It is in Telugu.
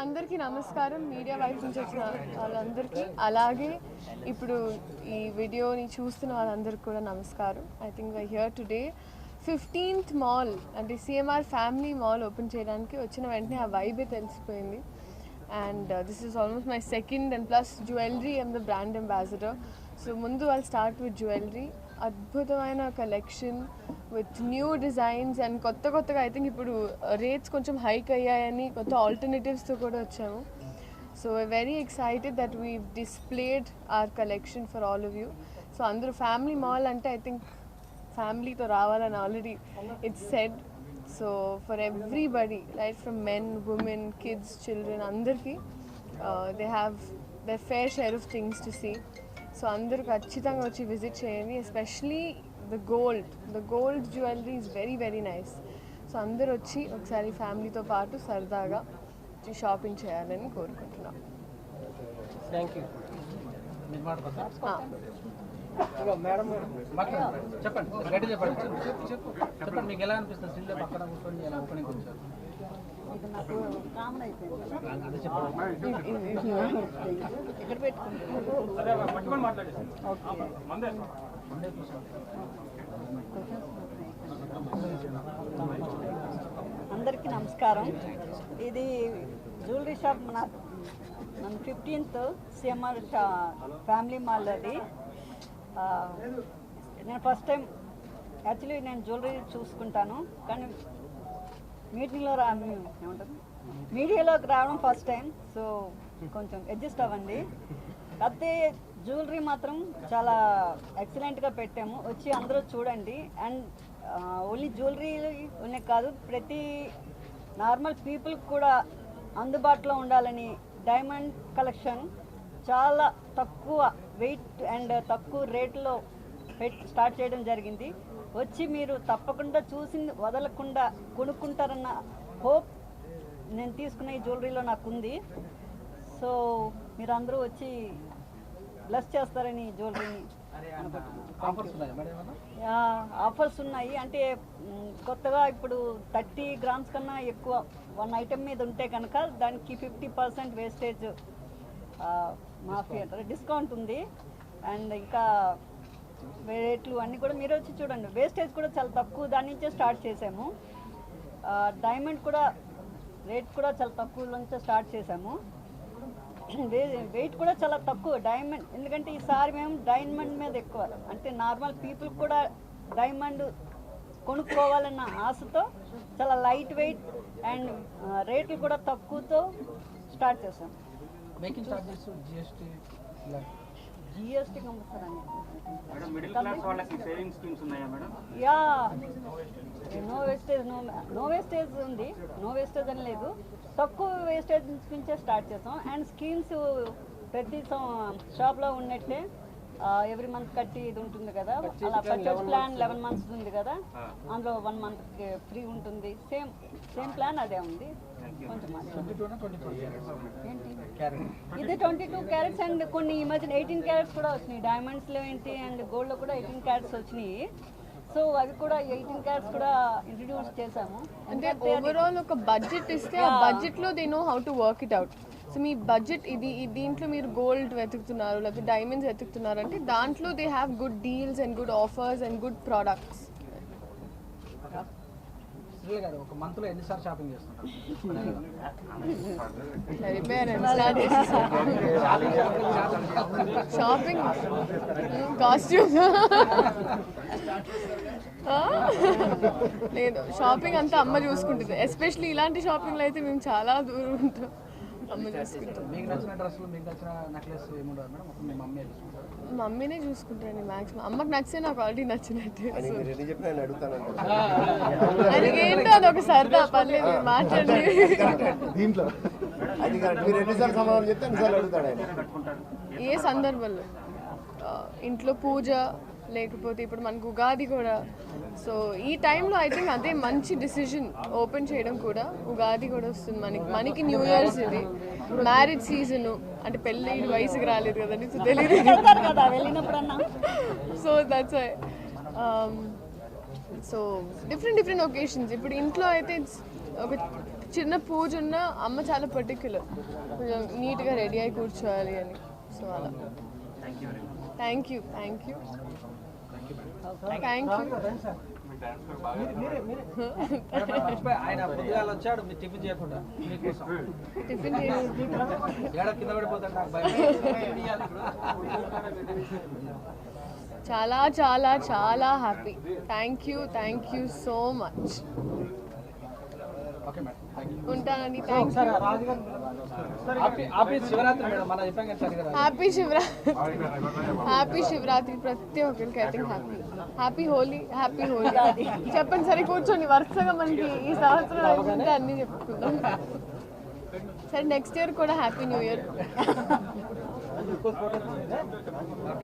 అందరికీ నమస్కారం. మీడియా వైపు నుంచి వచ్చిన వాళ్ళందరికీ, అలాగే ఇప్పుడు ఈ వీడియోని చూస్తున్న వాళ్ళందరికీ కూడా నమస్కారం. I think why here today 15th mall అంటే సిఎంఆర్ ఫ్యామిలీ మాల్ ఓపెన్ చేయడానికి వచ్చిన వెంటనే ఆ వైబే తెలిసిపోయింది. And this is almost my second and plus jewellery I'm the brand ambassador. So ముందు వాళ్ళు స్టార్ట్ విత్ జ్యువెలరీ, అద్భుతమైన collection with new designs and కొత్తగా ఐ థింక్ ఇప్పుడు రేట్స్ కొంచెం హైక్ అయ్యాయని కొత్త ఆల్టర్నేటివ్స్తో కూడా వచ్చాము. So very excited that we displayed our collection for all of you. So అందరూ ఫ్యామిలీ మాల్ అంటే ఐ థింక్ ఫ్యామిలీతో రావాలని already it's said. So for everybody right from men, women, kids, children అందరికీ they have the fair share of things to see. So అందరూ ఖచ్చితంగా వచ్చి విజిట్ చేయండి. Especially the gold jewellery is very very nice. So అందరూ వచ్చి ఒకసారి ఫ్యామిలీతో పాటు సరదాగా షాపింగ్ చేయాలని కోరుకుంటున్నాం. Thank you. మేడం చెప్పండి, గట్టి చెప్పండి. చెప్పండి మీకు ఎలా అనిపిస్తుంది? స్త్రీలో పక్కన కూర్చొని ఎలా ఓపెనింగ్ వచ్చారు? ఇది నాకు కామన్ అయిపోయింది. అదే చెప్పండి. ఇక్కడ పెట్టుకుంటాను. అందరికీ నమస్కారం. ఇది జ్యువెలరీ షాప్ మన 15th సిఎంఆర్ ఫ్యామిలీ మాల్. అది నేను ఫస్ట్ టైం యాక్చువల్లీ నేను జ్యువెలరీ చూసుకుంటాను, కానీ మీడియాలోకి రావడం ఫస్ట్ టైం. సో కొంచెం అడ్జస్ట్ అవ్వండి. కాకపోతే జ్యువెలరీ మాత్రం చాలా ఎక్సలెంట్గా పెట్టాము, వచ్చి అందరూ చూడండి. అండ్ ఓన్లీ జ్యువెలరీ ఓన్లీ కాదు, ప్రతి నార్మల్ పీపుల్కి కూడా అందుబాటులో ఉండాలని డైమండ్ కలెక్షన్ చాలా తక్కువ వెయిట్ అండ్ తక్కువ రేట్లో స్టార్ట్ చేయడం జరిగింది. వచ్చి మీరు తప్పకుండా చూసింది వదలకుండా కొనుక్కుంటారన్న హోప్ నేను తీసుకున్న ఈ జ్యువెలరీలో నాకు ఉంది. సో మీరు అందరూ వచ్చి బ్లెస్ చేస్తారని జ్యువెలరీని ఆఫర్స్ ఉన్నాయి. అంటే కొత్తగా ఇప్పుడు 30 grams కన్నా ఎక్కువ 1 item మీద ఉంటే కనుక దానికి 50% వేస్టేజ్ మాఫీ అంటారు, డిస్కౌంట్ ఉంది. అండ్ ఇంకా రేట్లు అన్నీ కూడా మీరు వచ్చి చూడండి. వేస్టేజ్ కూడా చాలా తక్కువ, దాని నుంచే స్టార్ట్ చేసాము. డైమండ్ కూడా రేట్ కూడా చాలా తక్కువ నుంచే స్టార్ట్ చేసాము. వెయిట్ కూడా చాలా తక్కువ డైమండ్, ఎందుకంటే ఈసారి మేము డైమండ్ మీద ఎక్కువ, అంటే నార్మల్ పీపుల్ కూడా డైమండ్ కొనుక్కోవాలన్న ఆశతో చాలా లైట్ వెయిట్ అండ్ రేట్లు కూడా తక్కువతో స్టార్ట్ చేసాము. Making charges GST compulsory. Yeah, no wastage ఉంది, నో వేస్టేజ్ అని లేదు. తక్కువ వేస్టేజ్ నుంచే స్టార్ట్ చేస్తాం. అండ్ స్కీమ్స్ ప్రతి షాప్లో ఉన్నట్టే ఎవ్రీ మంత్ కట్టి ఇది ఉంటుంది కదా, అలా పర్చేజ్ ప్లాన్ 11 months ఉంది కదా, అందులో 1 month ఫ్రీ ఉంటుంది. సేమ్ ప్లాన్ అదే ఉంది. కొంచెం ఏంటి ఇది 22 carats అండ్ కొన్ని ఈ మధ్యన 18 carats కూడా వచ్చినాయి. డైమండ్స్లో ఏంటి అండ్ గోల్డ్లో కూడా 18 carats వచ్చినాయి. సో అవి కూడా 18 carats కూడా ఇంట్రడ్యూస్ చేసాము. అంటే ఓవరాల్ ఒక బడ్జెట్ ఇస్తే ఆ బడ్జెట్లో they know how to work it out. So me budget ఇది, దీంట్లో మీరు గోల్డ్ వెతుకుతున్నారు లేకపోతే డైమండ్స్ వెతుకుతున్నారు అంటే దాంట్లో they have good deals and good offers and good products. ఒక మంత్లో ఎన్నిసార్లు షాపింగ్ చేస్తుంటారు? షాపింగ్ కాస్ట్యూమ్ లేదు, షాపింగ్ అంతా అమ్మ చూసుకుంటుంది. ఎస్పెషల్లీ ఇలాంటి షాపింగ్లో అయితే మేము చాలా దూరం ఉంటాం, అమ్మ చూసుకుంటాం. మీకు నచ్చిన డ్రెస్సులు, మీకు నచ్చిన నెక్లెస్ ఏముండదు మేడం? మొత్తం మీ మమ్మీ చూసుకుంటారు? మమ్మీనే చూసుకుంటారండి మ్యాక్సిమం. అమ్మకి నచ్చితే నాకు ఆల్రెడీ నచ్చినట్టే. అదిగేంటో అదొక సరదా, పర్లేదు మాట్లాడి. ఏ సందర్భంలో ఇంట్లో పూజ లేకపోతే ఇప్పుడు మనకు ఉగాది కూడా. సో ఈ టైంలో ఐ థింక్ అదే మంచి డిసిజన్ ఓపెన్ చేయడం కూడా. ఉగాది కూడా వస్తుంది మనకి న్యూ ఇయర్స్, ఇది మ్యారేజ్ సీజను, అంటే పెళ్ళి వయసుకి రాలేదు కదండి, సో తెలియదు కదా వెళ్ళినప్పుడన్నా. So that's why. So different occasions. ఇప్పుడు ఇంట్లో అయితే ఒక చిన్న పూజ ఉన్న అమ్మ చాలా పర్టిక్యులర్, కొంచెం నీట్గా రెడీ అయి కూర్చోవాలి అని. సో అలా thank you thank you thank you. ఆయన పొద్దుగాల వచ్చాడు మీరు టిఫిన్ చేయకుండా మీకోసం టిఫిన్ చేసి ఏడ కింద పడిపోతాడు నాకు భయం. చాలా చాలా చాలా happy. Thank you so much. Okay madam, thank you. ఉంటానండి. Thank you. Happy Shivaratri madam, మన చెప్పాం కదా సరిగా. హ్యాపీ శివరాత్రి ప్రతి ఒక్కరికి. ఐ థింక్ హ్యాపీ హోలీ చెప్పండి. సరే కూర్చోండి, వరుసగా మనకి ఈ సంవత్సరం అయిపోతే అన్నీ చెప్పుకుందాం. సరే నెక్స్ట్ ఇయర్ కూడా హ్యాపీ న్యూ ఇయర్.